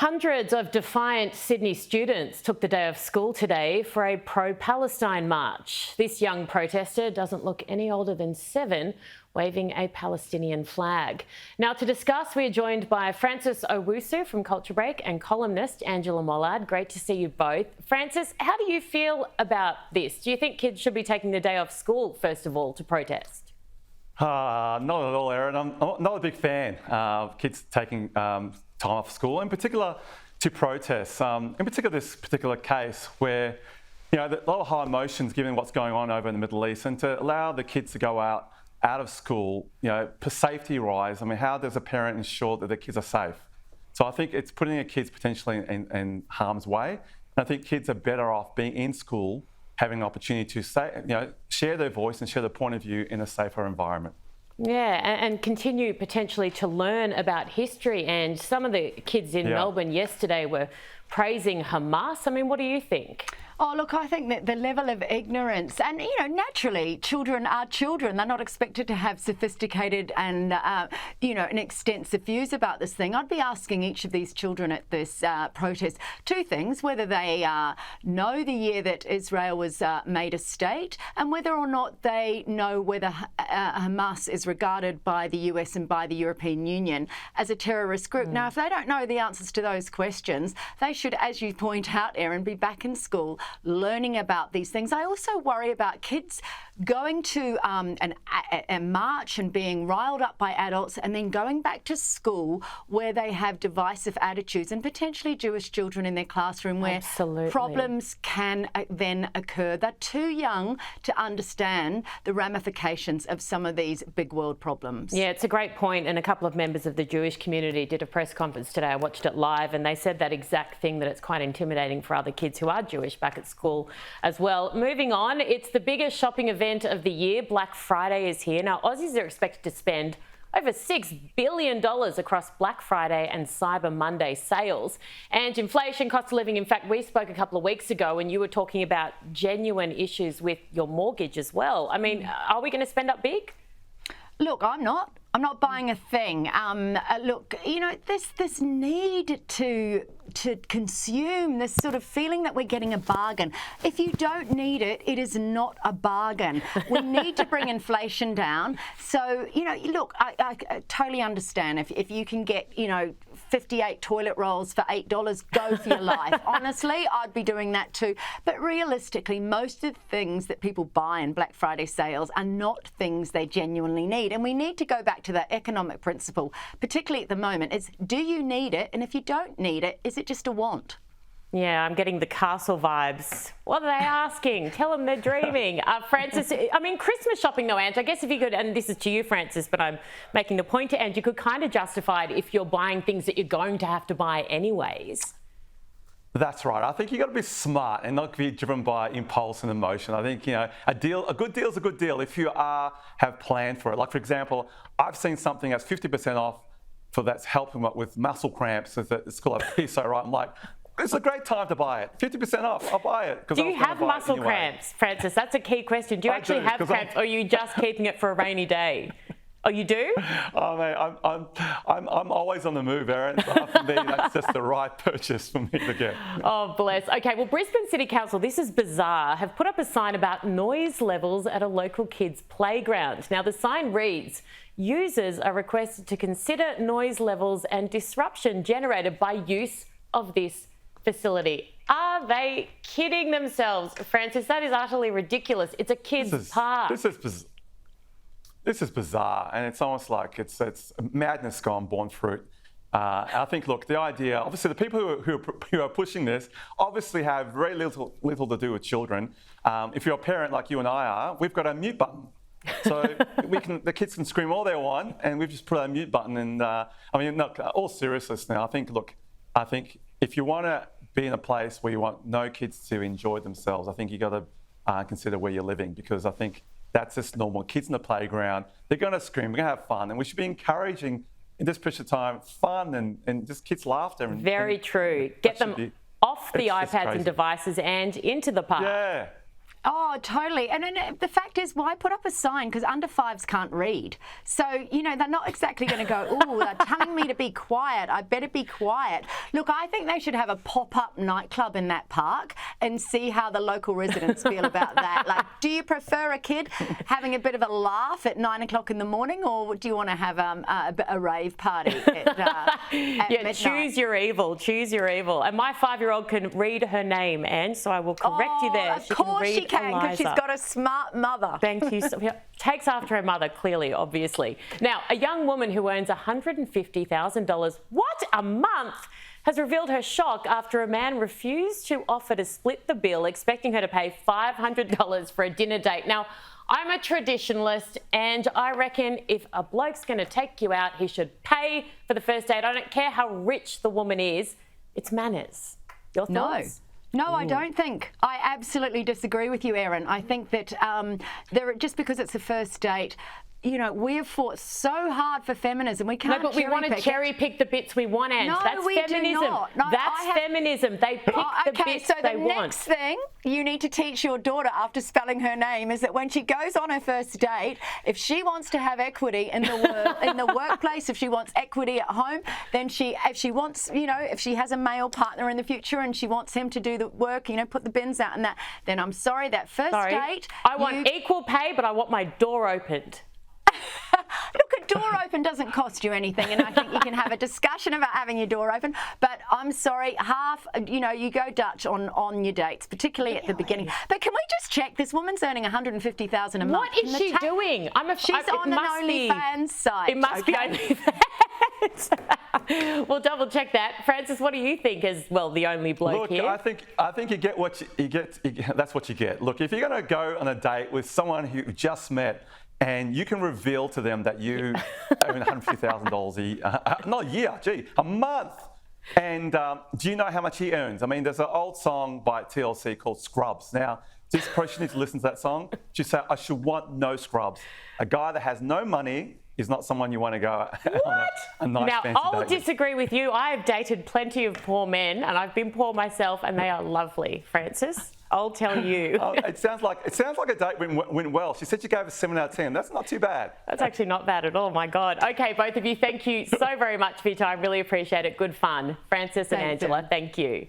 Hundreds of defiant Sydney students took the day of school today for a pro-Palestine march. This young protester doesn't look any older than 7, waving a Palestinian flag. Now, to discuss, we are joined by Francis Owusu from Culture Break and columnist Angela Mollard. Great to see you both. Francis, how do you feel about this? Do you think kids should be taking the day off school, first of all, to protest? Not at all, Erin. I'm not a big fan of kids taking time off school, in particular to protest. In particular, this particular case where, you know, a lot of high emotions given what's going on over in the Middle East, and to allow the kids to go out of school, you know, safety-wise, I mean, how does a parent ensure that their kids are safe? So I think it's putting their kids potentially in harm's way. And I think kids are better off being in school, having an opportunity to say, you know, share their voice and share their point of view in a safer environment. Yeah, and continue potentially to learn about history. And some of the kids in Melbourne yesterday were praising Hamas. I mean, what do you think? Oh, look, I think that the level of ignorance, and, you know, naturally, children are children. They're not expected to have sophisticated and, you know, an extensive views about this thing. I'd be asking each of these children at this protest 2 things: whether they know the year that Israel was made a state, and whether or not they know whether Hamas is regarded by the US and by the European Union as a terrorist group. Now, if they don't know the answers to those questions, they should, as you point out, Erin, be back in school learning about these things. I also worry about kids going to a march and being riled up by adults, and then going back to school where they have divisive attitudes, and potentially Jewish children in their classroom where problems can then occur. They're too young to understand the ramifications of some of these big world problems. Yeah, it's a great point, and a couple of members of the Jewish community did a press conference today. I watched it live, and they said that exact thing, that it's quite intimidating for other kids who are Jewish back at school as well. Moving on, it's the biggest shopping event of the year. Black Friday is here. Now, Aussies are expected to spend over $6 billion across Black Friday and Cyber Monday sales. And inflation, cost of living, in fact, we spoke a couple of weeks ago and you were talking about genuine issues with your mortgage as well. I mean, are we going to spend up big? Look, I'm not buying a thing. Look, you know, this need to consume, this sort of feeling that we're getting a bargain. If you don't need it, it is not a bargain. We need to bring inflation down. So, you know, look, I totally understand if you can get, you know, 58 toilet rolls for $8, go for your life. Honestly, I'd be doing that too. But realistically, most of the things that people buy in Black Friday sales are not things they genuinely need. And we need to go back to that economic principle, particularly at the moment. It's, do you need it? And if you don't need it, is it just a want? Yeah, I'm getting the castle vibes. What are they asking? Tell them they're dreaming. Francis, I mean, Christmas shopping though, Ange, I guess if you could, and this is to you, Francis, but I'm making the point to Ange, you could kind of justify it if you're buying things that you're going to have to buy anyways. That's right. I think you've got to be smart and not be driven by impulse and emotion. I think, you know, a good deal is a good deal if you have planned for it. Like, for example, I've seen something that's 50% off that's helping with muscle cramps. It's called a piso, right? I'm like, it's a great time to buy it. 50% off, I'll buy it. Do you have muscle cramps, Francis? That's a key question. Do you actually have cramps, or are you just keeping it for a rainy day? Oh, you do? Oh, mate, I'm always on the move, Erin. So for me, that's just the right purchase for me to get. Oh, bless. Okay, well, Brisbane City Council, this is bizarre, have put up a sign about noise levels at a local kids' playground. Now, the sign reads, users are requested to consider noise levels and disruption generated by use of this facility. Are they kidding themselves, Francis? That is utterly ridiculous. It's a kids' park. This is bizarre, and it's almost like it's madness gone born fruit. I think, look, the idea, obviously, the people who are pushing this obviously have very little to do with children. If you're a parent like you and I are, we've got a mute button. So the kids can scream all they want, and we've just put a mute button. And I mean, look, all seriousness now, I think if you want to be in a place where you want no kids to enjoy themselves, I think you got to consider where you're living, because I think that's just normal. Kids in the playground, they're going to scream, we're going to have fun, and we should be encouraging in this pressure time fun and just kids' laughter. Very true. Get them off the iPads and devices and into the park. Yeah. Oh, totally. And the fact is, why put up a sign? Because under fives can't read. So, they're not exactly going to go, oh, they're telling me to be quiet. I better be quiet. Look, I think they should have a pop-up nightclub in that park and see how the local residents feel about that. Like, do you prefer a kid having a bit of a laugh at 9 o'clock in the morning, or do you want to have a rave party at midnight? Choose your evil. Choose your evil. And my 5-year-old can read her name, Ange, so I will correct you there. Of course she can, because she's got a smart mother. Thank you. Takes after her mother, clearly, obviously. Now, a young woman who earns $150,000, what, a month, has revealed her shock after a man refused to offer to split the bill, expecting her to pay $500 for a dinner date. Now, I'm a traditionalist, and I reckon if a bloke's going to take you out, he should pay for the first date. I don't care how rich the woman is. It's manners. Your thoughts? No, I don't think. I absolutely disagree with you, Erin. I think that just because it's a first date, we've fought so hard for feminism. We can't. No, but we want to cherry pick the bits we want, Ange. No, that's we feminism. do not. No, that's feminism. They pick the bits so they the want. next thing you need to teach your daughter after spelling her name is that when she goes on her first date, if she wants to have equity in the workplace, if she wants equity at home, then if she wants, if she has a male partner in the future and she wants him to do the work, put the bins out and that, then I'm sorry, that first date. I want equal pay, but I want my door opened. Look, a door open doesn't cost you anything, and I think you can have a discussion about having your door open. But I'm sorry, you go Dutch on your dates, particularly at the beginning. But can we just check? This woman's earning $150,000 a month. What is she doing? She's on an OnlyFans site. It must be OnlyFans. We'll double check that. Francis, what do you think as, well, the only bloke here? Look, I think you get what you get. That's what you get. Look, if you're going to go on a date with someone who you just met, and you can reveal to them that you earn $150,000 not a year, a month. And do you know how much he earns? I mean, there's an old song by TLC called Scrubs. Now, this person needs to listen to that song. She said, I should want no scrubs. A guy that has no money is not someone you want to go on a nice now, fancy I'll date disagree with you. I have dated plenty of poor men, and I've been poor myself, and they are lovely, Francis. I'll tell you. It sounds like a date went well. She said you gave a 7 out of 10. That's not too bad. That's actually not bad at all. My God. Okay, both of you, thank you so very much for your time. Really appreciate it. Good fun. Francis and Angela, thank you.